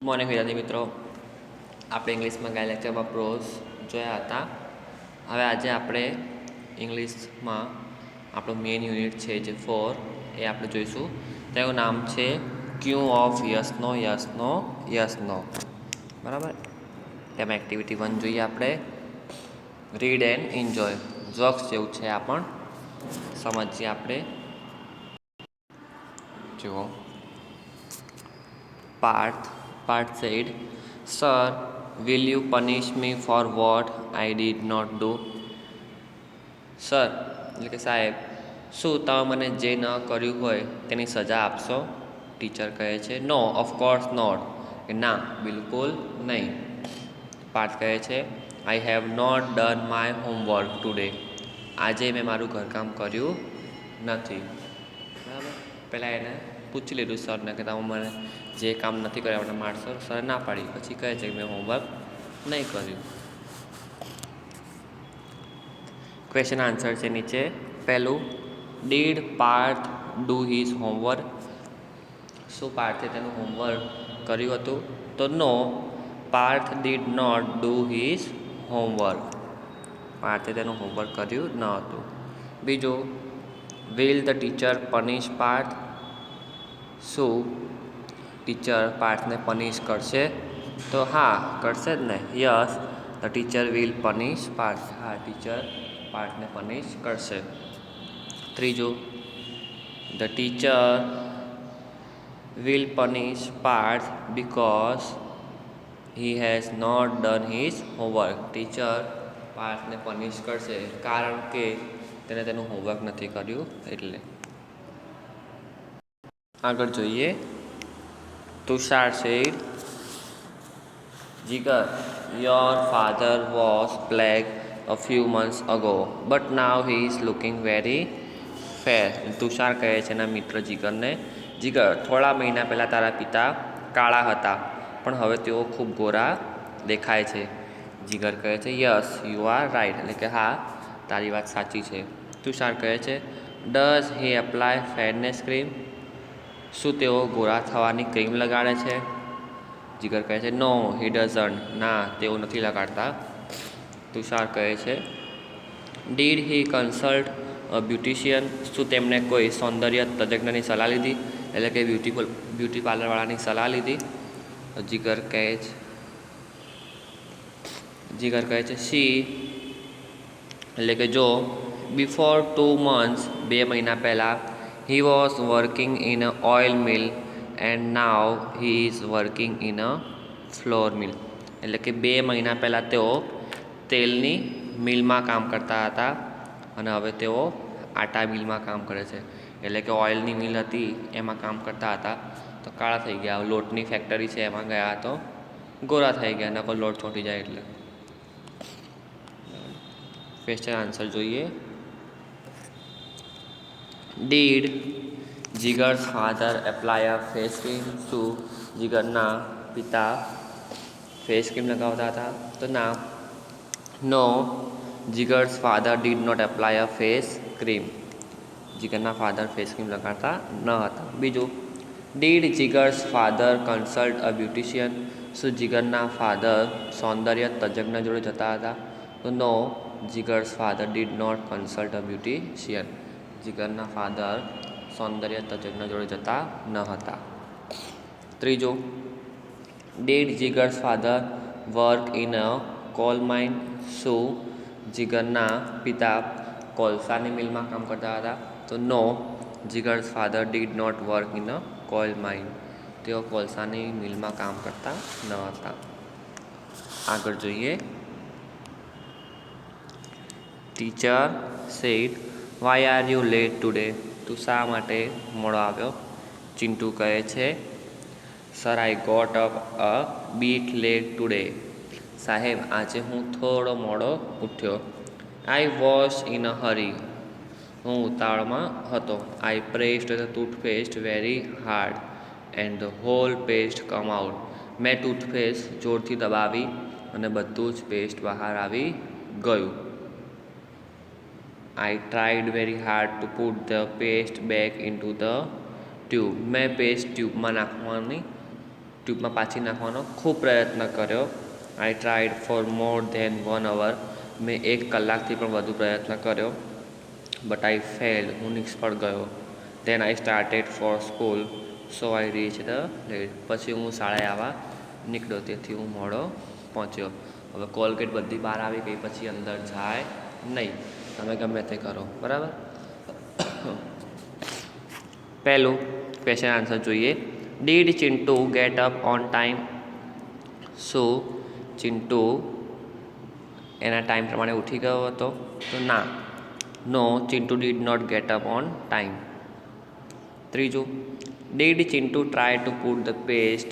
Morning વિદ્યાર્થી મિત્રો, આપણે ઇંગ્લિશમાં ગયા લેક્ચરમાં પ્રોઝ જોયા હતા. હવે આજે આપણે ઇંગ્લિશમાં આપણું મેઇન યુનિટ છે જે 4 એ આપણે જોઈશું. તેનું નામ છે Q of yes no yes no yes no. બરાબર. તેમાં એક્ટિવિટી 1 જોઈએ આપણે, રીડ એન્ડ એન્જોય. જોક્સ જેવું છે આ પણ, સમજીએ આપણે. જુઓ. Parth said, "Sir, will you punish me for what I did not do?" Sir એટલે કે સાહેબ, શું તમે મને જે ન કર્યું હોય તેની સજા આપશો? ટીચર કહે છે, "નો, ઓફકોર્સ નોટ." કે ના, બિલકુલ નહીં. પાર્થ કહે છે, "I have not done my homework today." આજે મેં મારું ઘરકામ કર્યું નથી. બરાબર. પહેલાં એને પૂછી લીધું સરને કે તમે મને જે કામ નથી કર્યા માટે મારશો. સર ના પાડી. પછી કહે છે કે મેં હોમવર્ક નહીં કર્યું. ક્વેશ્ચન આન્સર છે નીચે. પહેલું, did Parth do his homework? શું પાર્થે તેનું હોમવર્ક કર્યું હતું? તો no, Parth did not do his homework. પાર્થે તેનું હોમવર્ક કર્યું ન હતું. બીજું, will the teacher punish Parth? શું ટીચર પાર્થને પનિશ કરશે? તો હા, કરશે જ ને. Yes, the teacher will punish Parth. હા, ટીચર પાર્થને પનિશ કરશે. ત્રીજું, the teacher will punish Parth because he has not done his homework. Teacher પાર્થને પનિશ કરશે કારણ કે તેને તેનું હોમવર્ક નથી કર્યું એટલે. આગળ જોઈએ. Tushar said, "Jigar, your father was plague a few months ago, but now he is looking very fair." Tushar કહે છે એના મિત્ર જીગરને, "જીગર, થોડા મહિના પહેલાં તારા પિતા કાળા હતા, પણ હવે તેઓ ખૂબ ગોરા દેખાય છે." જીગર કહે છે, "યસ, યુ આર રાઇટ." એટલે કે હા, તારી વાત સાચી છે. તુષાર કહે છે, "does he apply fairness cream?" શું તેઓ ગોરા થવાની ક્રીમ લગાડે છે? જીગર કહે છે, "નો, હી ડઝન્ટ." ના, તેઓ નથી લગાડતા. તુષાર કહે છે, "did he consult a beautician?" શું તેમણે કોઈ સૌંદર્ય તજજ્ઞની સલાહ લીધી? એટલે કે બ્યુટી પાર્લરવાળાની સલાહ લીધી? જીગર કહે છે, "શી" એટલે કે જો, "બિફોર 2 months," 2 મહિના પહેલાં, "he was working in a oil mill and now he is working in a flour mill." એટલે કે 2 મહિના પહેલાં તેઓ તેલની મિલમાં કામ કરતા હતા અને હવે તેઓ આટા મિલમાં કામ કરે છે. એટલે કે ઓઇલની મિલ હતી એમાં કામ કરતા હતા તો કાળા થઈ ગયા. લોટની ફેક્ટરી છે એમાં ગયા તો ગોરા થઈ ગયા, નકર લોટ છોટી જાય એટલે. ક્વેશ્ચન આન્સર જોઈએ. Did Jigar's father apply a face cream? શું જીગરના પિતા ફેસ ક્રીમ લગાવતા હતા? તો ના, no, Jigar's father did not apply a face cream. જીગરના ફાધર ફેસ ક્રીમ લગાડતા ન હતા. બીજું, did Jigar's father consult a beautician? શું જીગરના ફાધર સૌંદર્ય તજજ્ઞ જોડે જતા હતા? તો no, Jigar's father did not consult a beautician. જીગરના ફાધર સૌંદર્ય તજજ્ઞ જોડે જતા ન હતા. ત્રીજું, did Jigar's father work in a coal mine? શું જીગરના પિતા કોલસાની મિલમાં કામ કરતા હતા? તો no, Jigar's father did not work in a coal mine. તેઓ કોલસાની મિલમાં કામ કરતા ન હતા. આગળ જોઈએ. Teacher said, "why are you late today?" તું શા માટે મોડો આવ્યો? ચિંટુ કહે છે, "sir, I got up a bit late today." સાહેબ, આજે હું થોડો મોડો ઉઠ્યો. I was in a hurry. હું ઉતાવળમાં હતો. I pressed the toothpaste very hard and the whole paste come out. મેં ટૂથપેસ્ટ જોરથી દબાવી અને બધું જ પેસ્ટ બહાર આવી ગયું. I tried very hard to put the paste back into the tube. મેં પેસ્ટ ટ્યુબમાં નાખવાની ટ્યુબમાં પાછી નાખવાનો ખૂબ પ્રયત્ન કર્યો. I tried for more than 1 hour. મેં 1 કલાકથી પણ વધુ પ્રયત્ન કર્યો. But I failed. હું નિષ્ફળ ગયો. Than I started for school so I reach the late. પછી હું શાળાએ આવવા નીકળ્યો, તેથી હું મોડો પહોંચ્યો. હવે કોલગેટ બધી બહાર આવી ગઈ, પછી અંદર જાય નહીં. તમે ગમે તે કરો, બરાબર. પહેલું ક્વેશ્ચન આન્સર જોઈએ. Did Chintu gate up on time? શું ચિન્ટુ એના ટાઈમ પ્રમાણે ઉઠી ગયો હતો? તો ના. No, Chintu did not get up on time. ત્રીજું, did Chintu try to put the paste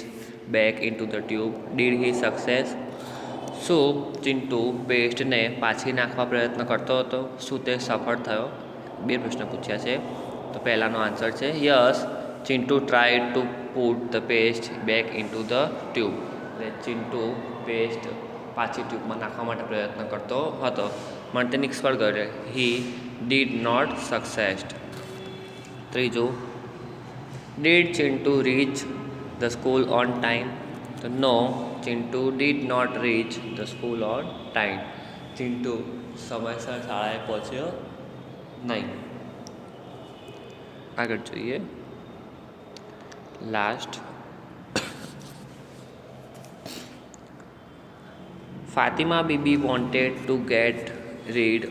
back into the tube? Did he success? શું ચિન્ટુ પેસ્ટને પાછી નાખવા પ્રયત્ન કરતો હતો? શું તે સફળ થયો? 2 પ્રશ્ન પૂછ્યા છે. તો પહેલાનો આન્સર છે yes, Chintu try to put the paste back into the tube. એટલે ચિન્ટુ પેસ્ટ પાછી ટ્યુબમાં નાખવા માટે પ્રયત્ન કરતો હતો, પણ તે નિષ્ફળ ગયો. He did not successed. ત્રીજું, did Chintu reach the school on time? તો no, Chintu did not reach the school on time. Chintu સમયસર શાળાએ પહોંચ્યો નહીં. આગળ જોઈએ. Last, Fatima Bibi wanted to get rid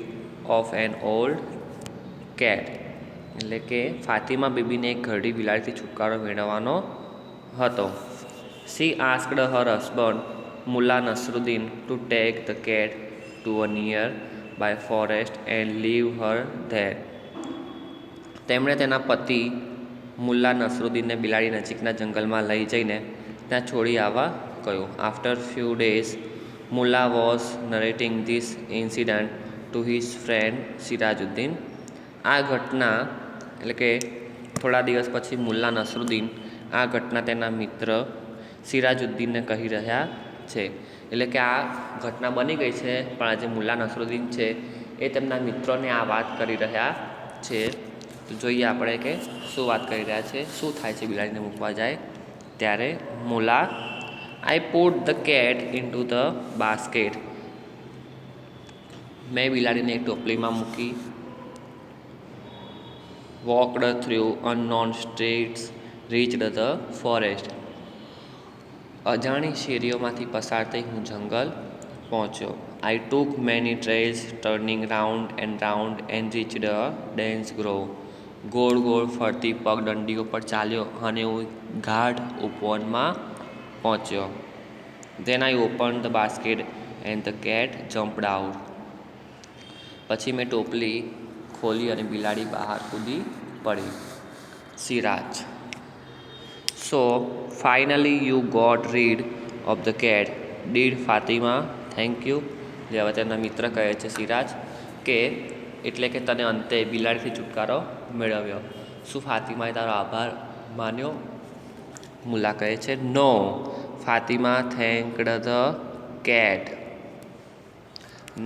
of an old cat. એટલે કે ફાતિમા બીબીને એક ઘરડી બિલાડીથી છુટકારો મેળવવાનો હતો. She asked her husband Mulla Nasruddin to take the cat to a nearby forest and leave her there. તેમણે તેના પતિ મુલ્લા નસરુદ્દીનને બિલાડી નજીકના જંગલમાં લઈ જઈને ત્યાં છોડી આવવા કહ્યું. After few days Mulla was narrating this incident to his friend Sirajuddin. આ ઘટના એટલે કે થોડા દિવસ પછી મુલ્લા નસરુદ્દીન આ ઘટના તેના મિત્ર સિરાજુદ્દીનને કહી રહ્યા છે. એટલે કે આ ઘટના બની ગઈ છે, પણ આજે મુલ્લા નસરુદ્દીન છે એ તેમના મિત્રોને આ વાત કરી રહ્યા છે. તો જોઈએ આપણે કે શું વાત કરી રહ્યા છે, શું થાય છે બિલાડીને મૂકવા જાય ત્યારે. Mulla, I put the cat into the basket. મેં બિલાડીને એક ટોપલીમાં મૂકી. Walked through unknown streets reached the forest. અજાણી શેરીઓમાંથી પસાર થઈ હું જંગલ પહોંચ્યો. I took many trails turning round and reached a dense grove. ગોળ ગોળ ફરતી પગદંડીઓ પર ચાલ્યો અને હું ગાઢ ઉપવનમાં પહોંચ્યો. Then I open the basket and the cat jumped out. પછી મેં ટોપલી ખોલી અને બિલાડી બહાર કૂદી પડી. Siraj, so finally you got rid of the cat, did Fatima thank you? જે હવે તેના મિત્ર કહે છે સિરાજ કે એટલે કે તને અંતે બિલાડીથી છુટકારો મેળવ્યો. શું ફાતિમાએ તારો આભાર માન્યો? મુલ્લા કહે છે no, Fatima thanked the cat.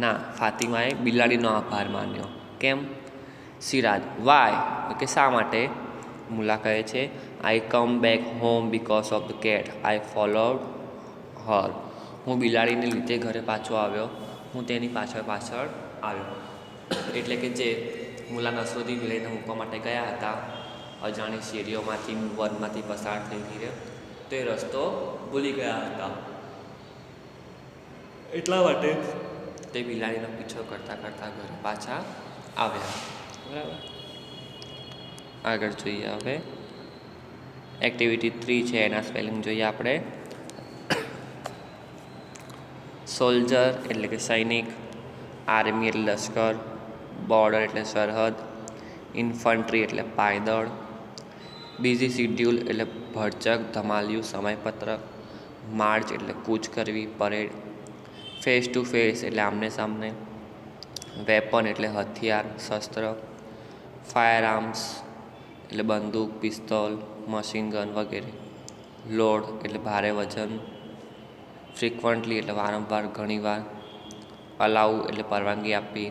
ના, ફાતિમાએ બિલાડીનો આભાર માન્યો. કેમ? સિરાજ, વાય? કે શા માટે? મુલ્લા કહે છે I come back home because of the cat, I followed her. હું બિલાડીને લીધે ઘરે પાછો આવ્યો, હું તેની પાછળ પાછળ આવ્યો. એટલે કે જે મુલ્લા નસરુદ્દીન બિલાડીને મૂકવા માટે ગયા હતા, અજાણી શેરીઓમાંથી વનમાંથી પસાર થઈ રહ્યા, તે રસ્તો ભૂલી ગયા હતા. એટલા માટે તે બિલાડીનો પીછો કરતાં કરતાં ઘરે પાછા આવ્યા. બરાબર. આગળ જોઈએ હવે. એક્ટિવિટી 3 છે, એના સ્પેલિંગ જોઈએ આપણે. સોલ્જર એટલે કે સૈનિક, આર્મી એટલે લશ્કર, બોર્ડર એટલે સરહદ, ઇન્ફન્ટ્રી એટલે પાયદળ, બિઝી શિડ્યુલ એટલે ભરચક ધમાલિયું સમયપત્રક, માર્ચ એટલે કૂચ કરવી પરેડ, ફેસ ટુ ફેસ એટલે આમને સામને, વેપન એટલે હથિયાર શસ્ત્ર, ફાયર આર્મ્સ એટલે બંદૂક પિસ્તોલ મશીન ગન વગેરે, લોડ એટલે ભારે વજન, ફ્રિકવન્ટલી એટલે વારંવાર ઘણીવાર, અલાઉ એટલે પરવાનગી આપવી,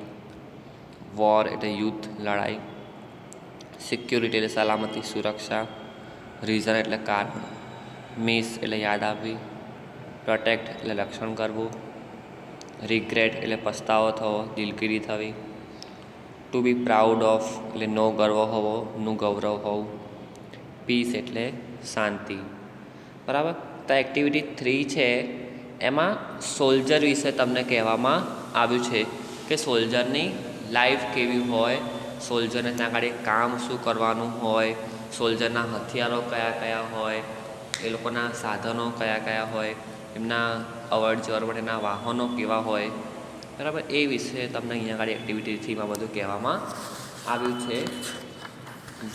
વોર એટલે યુદ્ધ લડાઈ, સિક્યુરિટી એટલે સલામતી સુરક્ષા, રીઝન એટલે કારણ, મિસ એટલે યાદ આવવી, પ્રોટેક્ટ એટલે રક્ષણ કરવું, રિગ્રેટ એટલે પસ્તાવો થવો, દિલગીરી થવી, ટુ બી પ્રાઉડ ઓફ એટલે નો ગર્વ હોવો, નું ગૌરવ હોવું, પીસ એટલે શાંતિ. બરાબર. તો એક્ટિવિટી 3 છે એમાં સોલ્જર વિશે તમને કહેવામાં આવ્યું છે કે સોલ્જરની લાઈફ કેવી હોય, સોલ્જરને ત્યાં આગળ કામ શું કરવાનું હોય, સોલ્જરના હથિયારો કયા કયા હોય, એ લોકોના સાધનો કયા કયા હોય, એમના અવર જવર માટેના વાહનો કેવા હોય. બરાબર. એ વિશે તમને અહીંયા આગળ એક્ટિવિટી 3માં બધું કહેવામાં આવ્યું છે.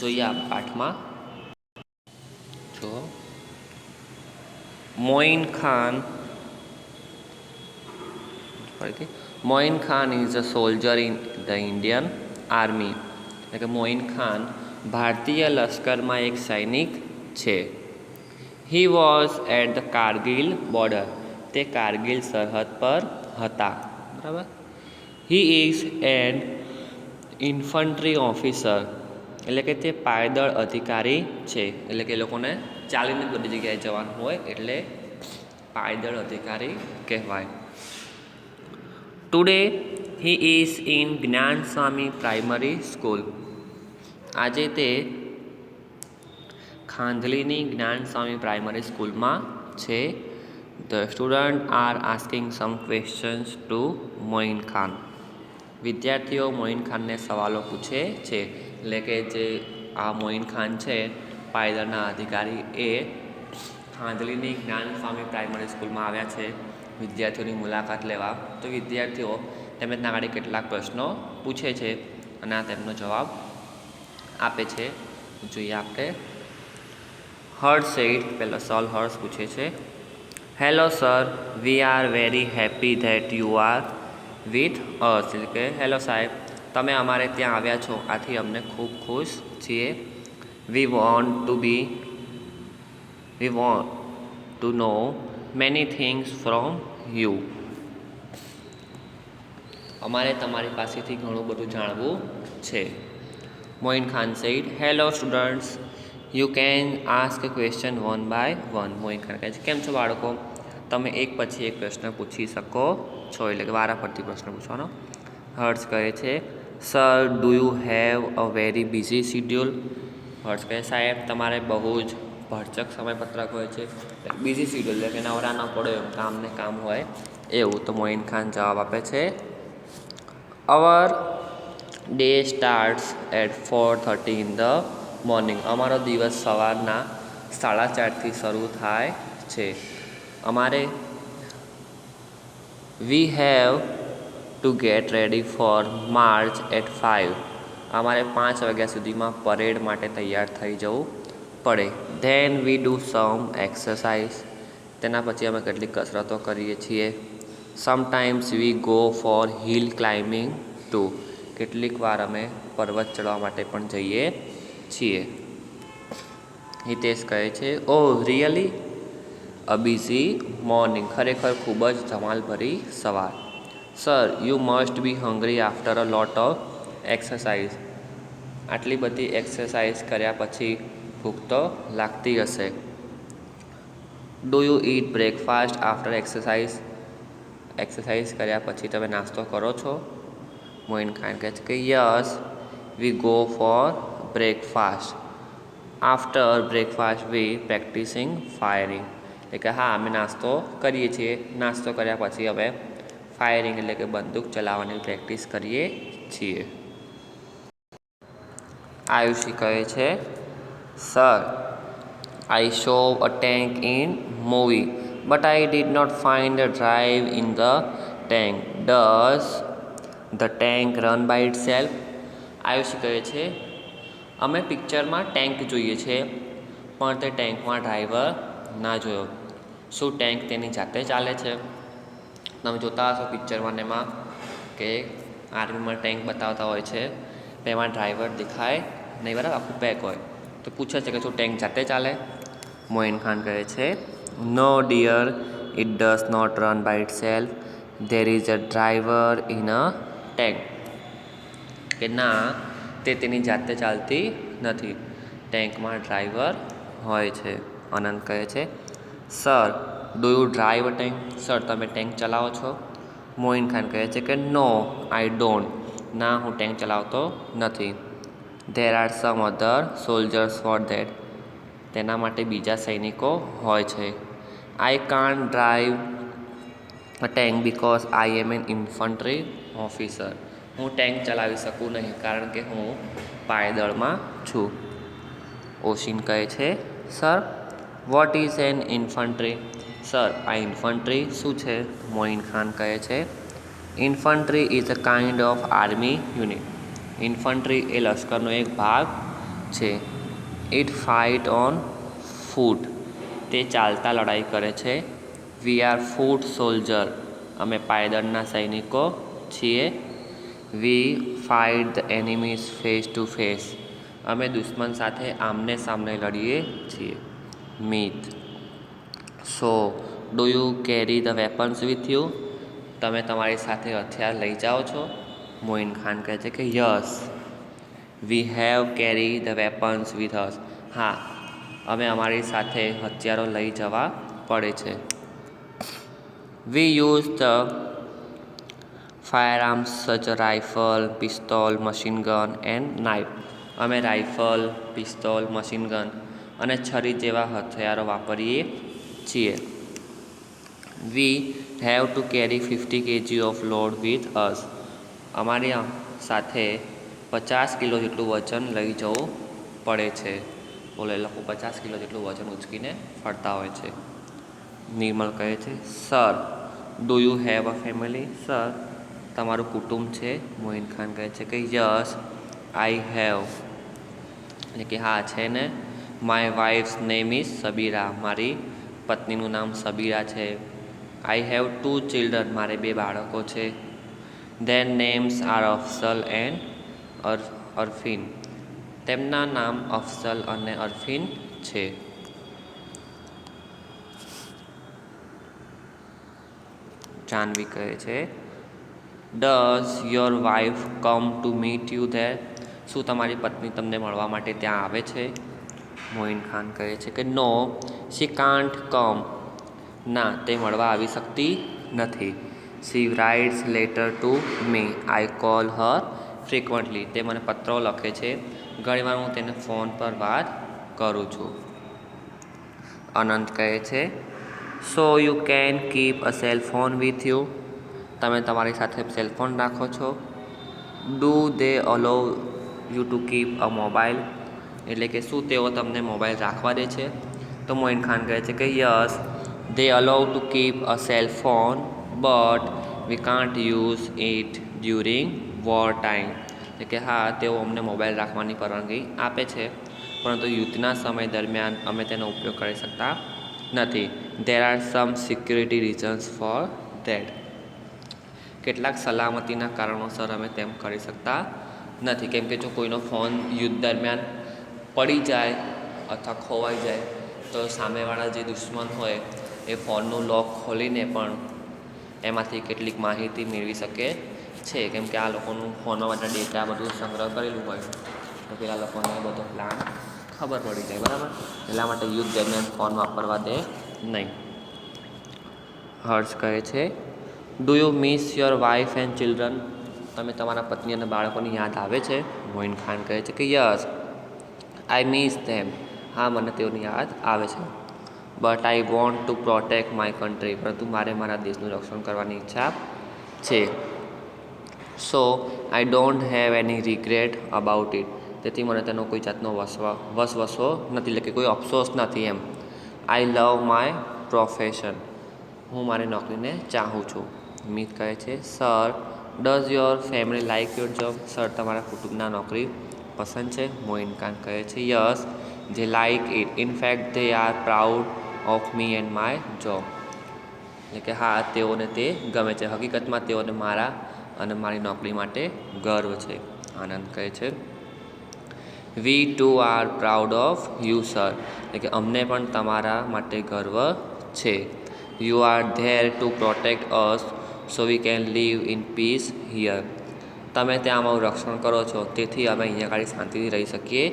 જોઈએ આ પાઠમાં. જો Moin Khan is a soldier in the Indian army. એટલે કે મોઇન ખાન ભારતીય લશ્કરમાં એક સૈનિક છે. He was at the Kargil border. તે કારગિલ સરહદ પર હતા. બરાબર. He is an infantry officer. એટલે કે તે પાયદળ અધિકારી છે. એટલે કે એ લોકોને ચાલીને બધી જગ્યાએ જવાનું હોય એટલે પાયદળ અધિકારી કહેવાય. ટુડે હી ઇઝ ઇન જ્ઞાન સ્વામી પ્રાઇમરી સ્કૂલ. આજે તે ખાંધલીની જ્ઞાન સ્વામી પ્રાઇમરી સ્કૂલમાં છે. The student are asking some questions to Moin Khan. વિદ્યાર્થીઓ મોઇન ખાનને સવાલો પૂછે છે. એટલે કે જે આ મોઇન ખાન છે પાયદળના અધિકારી, એ ખાંધલીની જ્ઞાન સ્વામી પ્રાઇમરી સ્કૂલમાં આવ્યા છે વિદ્યાર્થીઓની મુલાકાત લેવા. તો વિદ્યાર્થીઓ તેમને ત્યાં આગળ કેટલાક પ્રશ્નો પૂછે છે અને આ તેમનો જવાબ આપે છે. જોઈએ આપણે. હર્ષ સેડ, પહેલો સવાલ હર્ષ પૂછે છે. Hello sir, we are very happy that you are with us. એટલે કે હેલો સાહેબ, તમે અમારે ત્યાં આવ્યા છો, આથી અમને ખૂબ ખુશ છીએ. We want to know many things from you. અમારે તમારી પાસેથી ઘણું બધું જાણવું છે. Moin Khan said, hello students, you can ask a question one by one. Moin Khan કહે છે, કેમ છો બાળકો, તમે એક પછી એક પ્રશ્ન પૂછી શકો છો. એટલે કે વારા પરથી પ્રશ્ન પૂછવાનો. હર્ષ કહે છે, sir do you have a very busy schedule. Harsh કહે, સાહેબ તમારે બહુ જ ભરચક સમયપત્રક હોય છે. બિઝી શિડ્યુલ એટલે કે નવરા ન પડો એમ, કામ ને કામ હોય એવું. તો મોઇન ખાન જવાબ આપે છે, our day starts at 4:30 in the morning. અમારો દિવસ સવારના 4:30થી શરૂ થાય છે. અમારે we have to get ready for march at 5. અમારે 5 વાગ્યા સુધીમાં પરેડ માટે તૈયાર થઈ જવું પડે. Then we do some exercise. તેના પછી અમે કેટલીક કસરતો કરીએ છીએ. Sometimes we go for hill climbing too. કેટલીક વાર અમે પર્વત ચડવા માટે પણ જઈએ છીએ. હિતેશ કહે છે, ઓહ રિયલી અ બિઝી મોર્નિંગ. ખરેખર ખૂબ જ ધમાલભરી સવાર. Sir you must be hungry after a lot of exercise. આટલી બધી એક્સરસાઇઝ કર્યા પછી ભૂખ તો લાગતી હશે. Do you eat breakfast after exercise. Exercise કર્યા પછી તમે નાસ્તો કરો છો. મોઇન ખાન કહે છે કે yes we go for breakfast. After breakfast we practising firing. એટલે કે હા, અમે નાસ્તો કરીએ છીએ. નાસ્તો કર્યા પછી અમે ફાયરિંગ એટલે કે બંદૂક ચલાવવાની પ્રેક્ટિસ કરીએ છીએ. આયુષી કહે છે, sir I saw a tank in movie but I did not find a drive in the tank. Does the tank run by itself. Ayushi કહે છે, અમે પિક્ચરમાં ટેન્ક જોઈએ છે પણ તે ટેન્કમાં ડ્રાઈવર ના જોયો. શું ટેન્ક તેની જાતે ચાલે છે? તમે જોતા હશો પિક્ચરમાં ને એમાં કે આર્મીમાં ટેન્ક બતાવતા હોય છે, તેમાં ડ્રાઈવર દેખાય નહીં, બરાબર, આખું પેક હોય. તો પૂછે છે કે શું ટેન્ક જાતે ચાલે? મોઇન ખાન કહે છે, no dear, it does not run by itself. There is a driver in a tank. કે ના, તે તેની જાતે ચાલતી નથી, ટેન્કમાં ડ્રાઈવર હોય છે. અનંત કહે છે, sir, do you drive a tank? Sir, તમે ટેન્ક ચલાવો છો? મોઇન ખાન કહે છે કે નો, આઈ ડોન્ટ. ના, હું ટેન્ક ચલાવતો નથી. There are some other soldiers for that. તેના માટે બીજા સૈનિકો હોય છે. I can't drive a tank because I am an infantry officer. હું ટેન્ક ચલાવી શકું નહીં કારણ કે હું પાયદળમાં છું. ઓશિન કહે છે, sir, what is an infantry? Sir, આ ઇન્ફન્ટ્રી શું છે? મોઇન ખાન કહે છે, infantry is a kind of army unit. Infantry એ લશ્કરનો એક ભાગ છે. It fight on foot. તે ચાલતા લડાઈ કરે છે. We are foot soldier. અમે પાયદળના સૈનિકો છીએ. We fight the enemies face to face. અમે દુશ્મન સાથે આમને સામને લડીએ છીએ. મિથ. So, do you carry the weapons with you? તમે તમારી સાથે હથિયાર લઈ જાઓ છો? મોઇન ખાન કહે છે કે yes, we have carry the weapons with us. હા, અમે અમારી સાથે હથિયારો લઈ જવા પડે છે. We use the firearms such rifle, pistol, machine gun and knife. અમે રાઇફલ, પિસ્તોલ, મશીન ગન અને છરી જેવા હથિયારો વાપરીએ છીએ. We have to carry 50 kg of load with us. અમારી સાથે 50 કિલો જેટલું વજન લઈ જવું પડે છે. બોલો, એ લોકો 50 કિલો જેટલું વજન ઉચકીને ફરતા હોય છે. નિર્મલ કહે છે, sir, do you have a family? Sir, તમારું કુટુંબ છે? મોઇન ખાન કહે છે કે યસ, આઈ હેવ. એટલે કે હા, છે ને. My wife's name is Sabira. મારી પત્નીનું નામ સબીરા છે. I have 2 children. મારે 2 બાળકો છે. Their names are Afsal and Arfin. તેમના નામ અફસલ અને અરફીન છે. જાનવી કહે છે, does your wife come to meet you there? શું તમારી પત્ની તમને મળવા માટે ત્યાં આવે છે? મોઇન ખાન કહે છે કે નો, શી કાન્ટ કમ. ના, તે મળવા આવી શકતી નથી. She writes letter to me. I call her frequently. તે મને પત્રો લખે છે. ઘણીવાર હું તેને ફોન પર વાત કરું છું. અનંત કહે છે, so you can keep a cell phone with you? તમે તમારી સાથે સેલફોન રાખો છો? Do they allow you to keep a mobile? એટલે કે શું તેઓ તમને મોબાઈલ રાખવા દે છે? તો મોઇન ખાન કહે છે કે yes, they allow to keep a cell phone but we can't use it during war time. એટલે કે હા, તેઓ અમને મોબાઈલ રાખવાની પરવાનગી આપે છે, પરંતુ યુદ્ધના સમય દરમિયાન અમે તેનો ઉપયોગ કરી શકતા નથી. There are sum security reasons for that. કેટલાક સલામતીના કારણોસર અમે તેમ કરી શકતા નથી. કેમ કે જો કોઈનો ફોન યુદ્ધ દરમિયાન પડી જાય અથવા ખોવાઈ જાય તો સામેવાળા જે દુશ્મન હોય એ ફોનનું લોક ખોલીને પણ એમાંથી કેટલીક માહિતી મેળવી શકે છે. કેમ કે આ લોકોનું ફોનમાં બધા ડેટા બધું સંગ્રહ કરેલું હોય તો પેલા લોકોને બધો પ્લાન ખબર પડી જાય, બરાબર. એટલા માટે યુદ્ધ દરમિયાન ફોન વાપરવા દે નહીં. હર્ષ કહે છે, do you miss your wife and children? તમે તમારા પત્ની અને બાળકોની યાદ આવે છે? મોઇન ખાન કહે છે કે યસ, આઈ મિસ ધેમ. હા, મને તેઓની યાદ આવે છે. But I want to protect my country. પરંતુ મારે મારા દેશનું રક્ષણ કરવાની ઈચ્છા છે. So I don't have any regret about it. તેથી મને તેનો કોઈ જાતનો વસવસો નથી, એટલે કે કોઈ અફસોસ નથી એમ. આઈ લવ માય પ્રોફેશન. હું મારી નોકરીને ચાહું છું. મિત કહે છે, sir, does your family like your job? Sir, તમારા કુટુંબના નોકરી પસંદ છે? મોઇન ખાન કહે છે, yes, they like it. In fact they are proud of me and my job. એટલે કે હા, તેઓને તે ગમે છે. હકીકતમાં તેઓને મારા અને મારી નોકરી માટે ગર્વ છે. આનંદ કહે છે, we too are proud of you sir. એટલે કે અમને પણ તમારા માટે ગર્વ છે. You are there to protect us so we can live in peace here. તમે ત્યાં અમારું રક્ષણ કરો છો, તેથી અમે અહીંયા આગળ શાંતિથી રહી શકીએ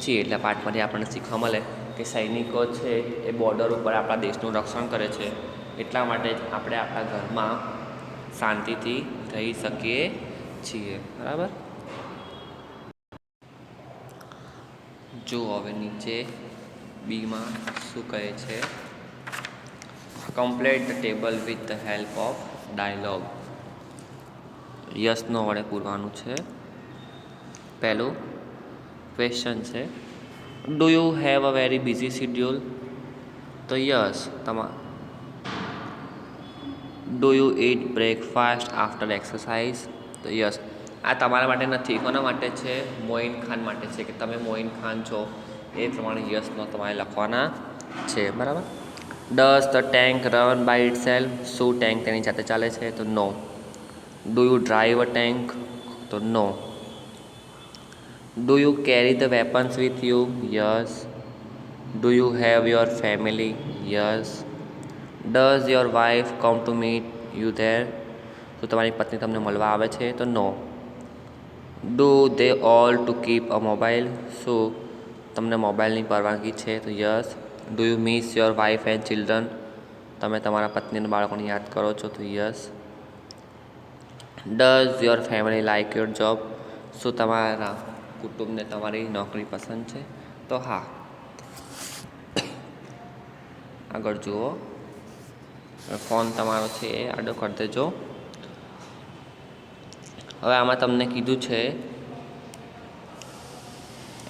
છીએ. એટલે પાઠમાંથી આપણને શીખવા મળે કે સૈનિકો છે એ બોર્ડર ઉપર આપણા દેશનું રક્ષણ કરે છે, એટલા માટે જ આપણે આપણા ઘરમાં શાંતિથી રહી શકીએ છીએ. બરાબર. જો હવે નીચે બીમાં શું કહે છે, complete the table with the help of dialogue. યસનો વડે પૂરવાનું છે. પહેલું ક્વેશ્ચન છે, do you have a very busy schedule? તો yes. Do you eat breakfast after exercise? તો યસ. આ તમારા માટે નથી, કોના માટે છે? મોઇન ખાન માટે છે, કે તમે મોઇન ખાન છો, એ પ્રમાણે યસનો તમારે લખવાના છે. બરાબર. Does the tank run by itself? શું ટેન્ક તેની જાતે ચાલે છે? તો no. Do you drive a tank? તો no. Do you carry the weapons with you? Yes. Do you have your family? Yes. Does your wife come to meet you there? તો તમારી પત્ની તમને મળવા આવે છે? તો no. Do they all to keep a mobile? શું તમને મોબાઈલની પરવાનગી છે? તો yes. Do you miss your wife and children? તમે તમારા પત્ની અને બાળકોને યાદ કરો છો? તો yes. Does your family like your job? શું તમારા કુટુંબને તમારી નોકરી પસંદ છે? તો હા. આગળ જુઓ, ફોન તમારો છે એ આડો કરી દેજો. હવે આમાં તમને કીધું છે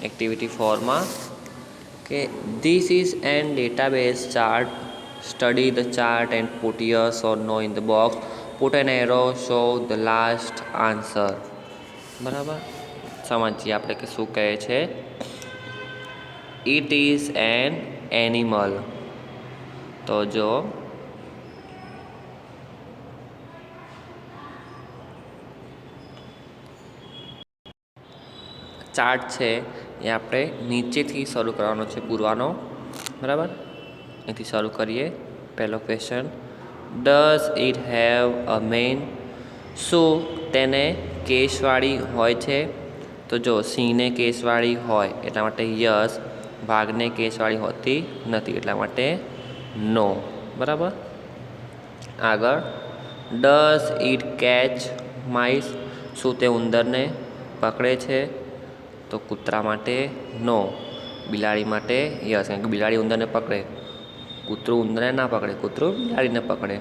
એક્ટિવિટી 4માં કે this is an database chart, study the chart and put yes or no in the box, put an arrow, show the last answer. બરાબર. સમજીએ આપણે કે શું કહે છે. It is an animal. તો જો ચાર્ટ છે એ આપણે નીચેથી શરૂ કરવાનો છે પૂરવાનો. બરાબર. અહીંથી શરૂ કરીએ. પહેલો question, does it have a mane? શું તેને કેશવાળી હોય છે? તો જો સિંહને કેશવાળી હોય એટલા માટે યસ, વાઘને કેશવાળી હોતી નથી એટલા માટે નો. બરાબર. આગળ, ડઝ ઇટ કેચ માઇસ? શું તે ઉંદરને પકડે છે? તો કૂતરા માટે નો, બિલાડી માટે યસ, કારણ કે બિલાડી ઉંદરને પકડે, કૂતરું ઉંદરને ના પકડે, કૂતરું બિલાડીને પકડે.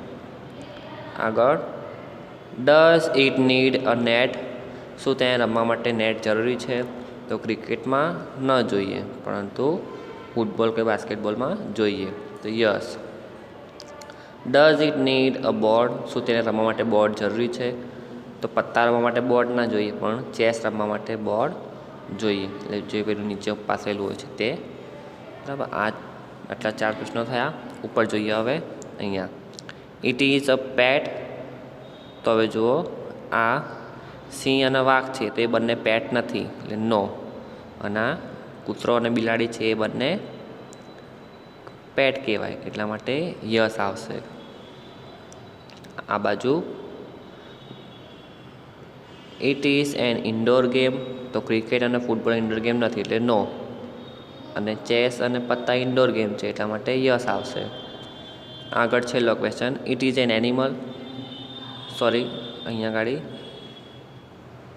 આગળ, does it need a net? શું તેને રમવા માટે નેટ જરૂરી છે? તો ક્રિકેટમાં ન જોઈએ, પરંતુ ફૂટબોલ કે બાસ્કેટબોલમાં જોઈએ. તો yes. Does it need a board? શું તેને રમવા માટે બોર્ડ જરૂરી છે? તો પત્તા રમવા માટે બોર્ડ ના જોઈએ, પણ ચેસ રમવા માટે બોર્ડ જોઈએ. એટલે જે પેલું નીચે પાસેલું હોય છે તે. બરાબર. આટલા 4 પ્રશ્નો થયા. ઉપર જોઈએ હવે અહીંયા. ઇટ ઇઝ અ પેટ? તો હવે જુઓ, આ સિંહ અને વાઘ છે તો એ બંને પેટ નથી એટલે નો. અને આ કૂતરો અને બિલાડી છે એ બંને પેટ કહેવાય એટલા માટે યસ આવશે. આ બાજુ, it is N indoor game? તો ક્રિકેટ અને ફૂટબોલ ઇન્ડોર ગેમ નથી એટલે નો. અને ચેસ અને પત્તા ઇન્ડોર ગેમ છે એટલા માટે યસ આવશે. આગળ છેલ્લો question, it is an animal? Sorry, અહીંયા ગાડી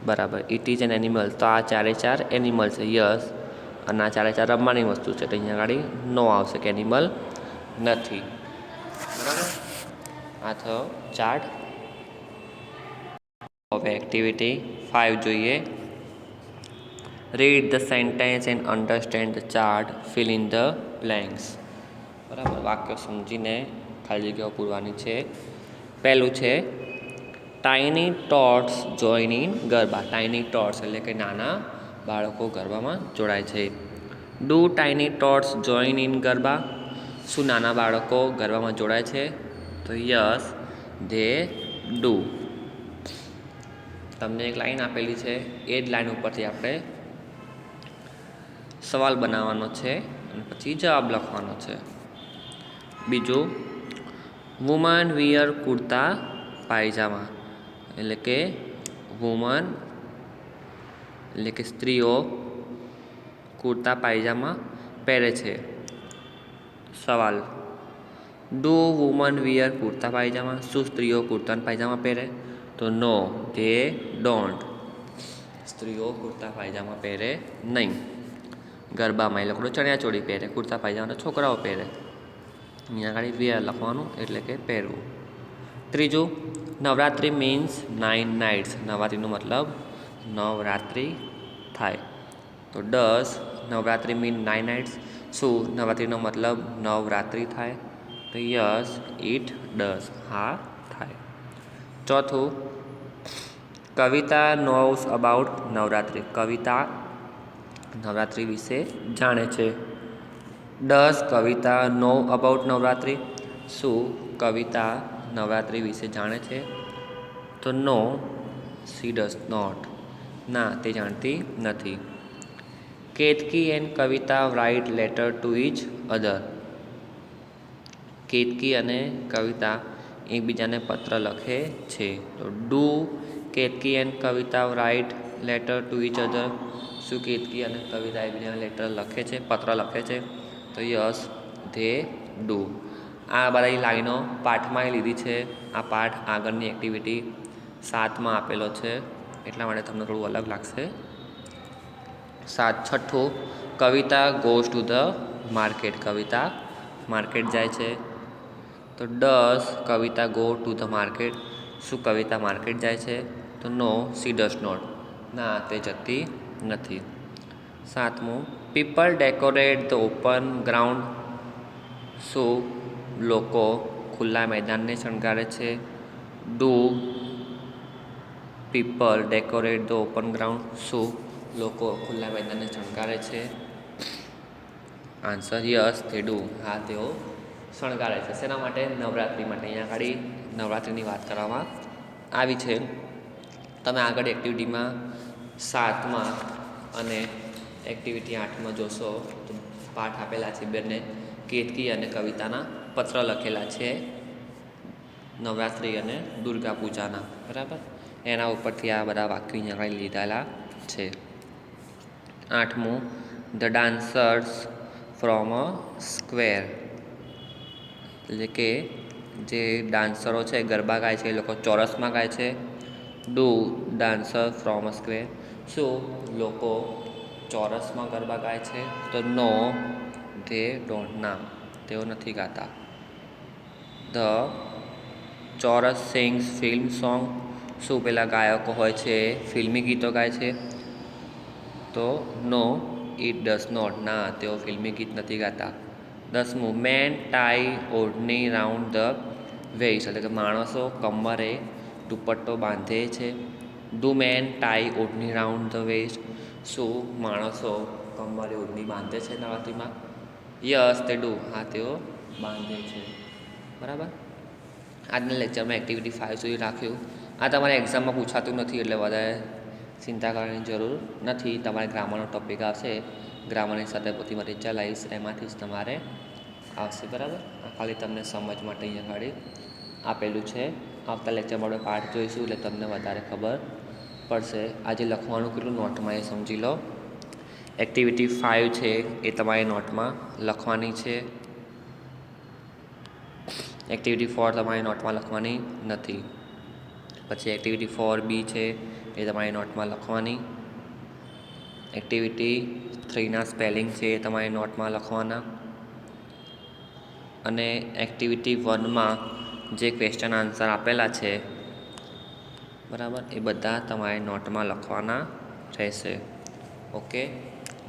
બરાબર, ઇટ ઇઝ એન એનિમલ. તો આ 4 એનિમલ છે, યસ. અને આ 4 રમવાની વસ્તુ છે તો અહીંયા ગાડી નો આવશે કે એનિમલ નથી. બરાબર. આ થયો ચાર્ટ. હવે એક્ટિવિટી 5 જોઈએ. Read the sentence and understand the chart, fill in the blanks. બરાબર. વાક્યો સમજીને ખાલી જગ્યાઓ પૂરવાની છે. પહેલું છે, tiny tots join in Garba. Tiny tots એટલે કે નાના બાળકો ગરબામાં જોડાય છે. Do tiny tots join in Garba? શું નાના બાળકો ગરબામાં જોડાય છે? તો યસ, ધે ડુ. તમને એક લાઈન આપેલી છે, એ જ લાઈન ઉપરથી આપણે સવાલ બનાવવાનો છે અને પછી જવાબ લખવાનો છે. બીજું, વુમન વિયર કુર્તા પાયજામા. એટલે કે વુમન એટલે કે સ્ત્રીઓ કુર્તા પાયજામા પહેરે છે. સવાલ, ડુ વુમન વિયર કુર્તા પાયજામા? શું સ્ત્રીઓ કુર્તા પાયજામા પહેરે? તો નો, ધે ડોન્ટ. સ્ત્રીઓ કુર્તા પાયજામા પહેરે નહીં. ગરબામાં એ લોકો ચણિયાચોળી પહેરે, કુર્તા પાયજામા તો છોકરાઓ પહેરે. અહીંયા આગળ વિયર લખવાનું એટલે કે પહેરવું. ત્રીજું, નવરાત્રિ મીન્સ 9 નાઇટ્સ. નવરાત્રિનો મતલબ નવરાત્રિ થાય. તો ડઝ નવરાત્રિ મીન 9 નાઇટ્સ? શું નવરાત્રિનો મતલબ નવરાત્રિ થાય? તો યસ ઇટ ડઝ. હા થાય. ચોથું, કવિતા નોઝ અબાઉટ નવરાત્રિ. કવિતા નવરાત્રિ વિશે જાણે છે. Does Kavita know about Navratri? શું કવિતા નવરાત્રિ વિશે જાણે છે? તો નો, સી ડઝ નોટ. ના, તે જાણતી નથી. Ketki and Kavita write letter to each other. Ketki અને કવિતા એકબીજાને પત્ર લખે છે. તો do Ketki and Kavita write letter to each other? શું કેતકી અને કવિતા એકબીજાને લેટર લખે છે, પત્ર લખે છે? તો યસ ધે ડુ. આ બધી લાઈનો પાઠમાં લીધી છે. આ પાઠ આગળની એક્ટિવિટી 7માં આપેલો છે, એટલા માટે તમને થોડું અલગ લાગશે. છઠ્ઠું, Kavita goes to the market. Kavita market જાય છે. તો does Kavita go to the market? શું કવિતા માર્કેટ જાય છે? તો નો, સી ડઝ નોટ. ના, તે જતી નથી. સાતમું, people decorate the open ground. શું લોકો ખુલ્લા મેદાનને શણગારે છે? Do people decorate the open ground? શું લોકો ખુલ્લા મેદાનને શણગારે છે? આન્સર યસ તે ડુ. હા, તેઓ શણગારે છે. શેના માટે? નવરાત્રિ માટે. અહીંયા આગળ નવરાત્રિની વાત કરવામાં આવી છે. તમે આગળ એક્ટિવિટીમાં 7માં અને એક્ટિવિટી 8માં જોશો તો પાઠ આપેલા છે બંને. કેતકી અને કવિતાના પત્ર લખેલા છે નવરાત્રિ અને દુર્ગા પૂજાના, બરાબર. એના ઉપરથી આ બધા વાક્યો અહીંયા આગળ લીધેલા છે. 8મું, the dancers from a square. એટલે કે જે ડાન્સરો છે, ગરબા ગાય છે, એ લોકો ચોરસમાં ગાય છે. Do dancer from a square? શું લોકો ચોરસમાં ગરબા ગાય છે? તો નો, ધે ડોન્ટ. ના, તેઓ નથી ગાતા. ધ ચોરસ સિંગ્સ ફિલ્મ સોંગ. શું પેલા ગાયકો હોય છે ફિલ્મી ગીતો ગાય છે? તો નો, ઇટ ડઝ નોટ. ના, તેઓ ફિલ્મી ગીત નથી ગાતા. 10મું, men tie odhni round the waist. એટલે કે માણસો કમરે દુપટ્ટો બાંધે છે. Do men tie odhni round the waist? શું માણસો કમરે ઓઢણી બાંધે છે નવરાત્રિમાં? યસ તે ડુ. હા, તેઓ બાંધે છે, બરાબર. આજના લેક્ચરમાં એક્ટિવિટી 5 સુધી રાખ્યું. આ તમારે એક્ઝામમાં પૂછાતું નથી એટલે વધારે ચિંતા કરવાની જરૂર નથી. તમારે ગ્રામરનો ટૉપિક આવશે, ગ્રામરની સાથે પોથી મારી ચલાવીશ, એમાંથી જ તમારે આવશે, બરાબર. આ ખાલી તમને સમજ માટે અહીંયા ખાલી આપેલું છે. આવતા લેક્ચરમાં આપણે પાઠ જોઈશું એટલે તમને વધારે ખબર પડશે. આજે લખવાનું કેટલું નોટમાં એ સમજી લો. એક્ટિવિટી 5 છે એ તમારે નોટમાં લખવાની છે. એક્ટિવિટી 4 તમારી નોટમાં લખવાની નથી. પછી એક્ટિવિટી 4B છે એ તમારી નોટમાં લખવાની. એક્ટિવિટી 3ના સ્પેલિંગ છે એ તમારી નોટમાં લખવાના. અને એક્ટિવિટી 1માં જે ક્વેશ્ચન આન્સર આપેલા છે, બરાબર, એ બધા તમારી નોટમાં લખવાના રહેશે. ઓકે.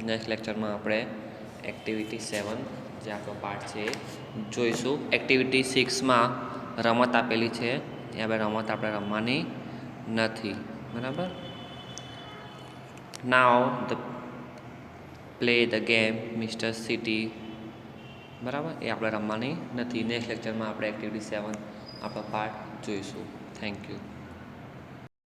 નેક્સ્ટ લેક્ચરમાં આપણે એક્ટિવિટી 7 જે આપણો પાઠ છે જોઈશું. એક્ટિવિટી 6માં રમત આપેલી છે, એ રમત આપણે રમવાની નથી, બરાબર. નાવ the play the game mister city, બરાબર, એ આપણે રમવાની નથી. નેક્સ્ટ લેક્ચરમાં આપણે એક્ટિવિટી 7 આપણો પાઠ જોઈશું. Thank you.